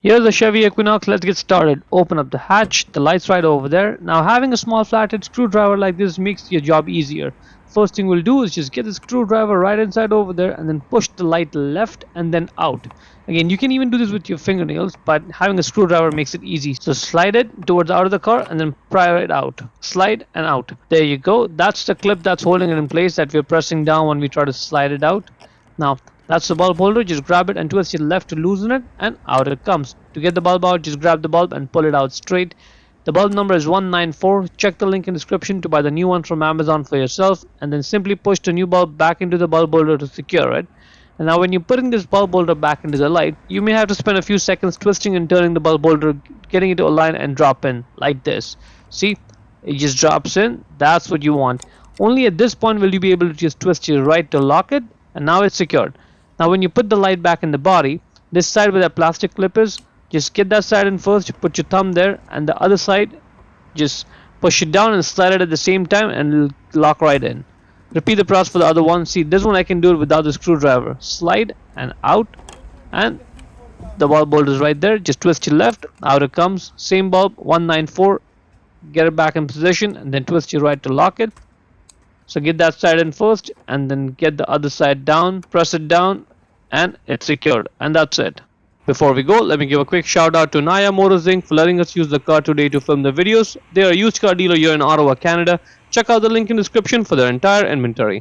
Here's the Chevy Equinox. Let's get started. Open up the hatch, the light's right over there. Now having a small flathead screwdriver like this makes your job easier. First thing we'll do is just get the screwdriver right inside over there and then push the light left and then out. Again, you can even do this with your fingernails, but having a screwdriver makes it easy. So slide it towards out of the car and then pry it out. Slide and out. There you go. That's the clip that's holding it in place that we're pressing down when we try to slide it out. Now that's the bulb holder. Just grab it and twist it left to loosen it, and out it comes. To get the bulb out, just grab the bulb and pull it out straight. The bulb number is 194. Check the link in the description to buy the new one from Amazon for yourself, and then simply push the new bulb back into the bulb holder to secure it. And now when you're putting this bulb holder back into the light, you may have to spend a few seconds twisting and turning the bulb holder, getting it to align and drop in like this. See, it just drops in. That's what you want. Only at this point will you be able to just twist your right to lock it, and now it's secured. Now when you put the light back in the body, this side where that plastic clip is, just get that side in first, put your thumb there, and the other side, just push it down and slide it at the same time and it'll lock right in. Repeat the process for the other one. See, this one I can do it without the screwdriver. Slide and out, and the bulb holder is right there. Just twist your left, out it comes. Same bulb, 194. Get it back in position and then twist your right to lock it. So get that side in first and then get the other side down, press it down, and it's secured. And that's it. Before we go, let me give a quick shout out to Naya Motors Inc. for letting us use the car today to film the videos. They are a used car dealer here in Ottawa, Canada. Check out the link in the description for their entire inventory.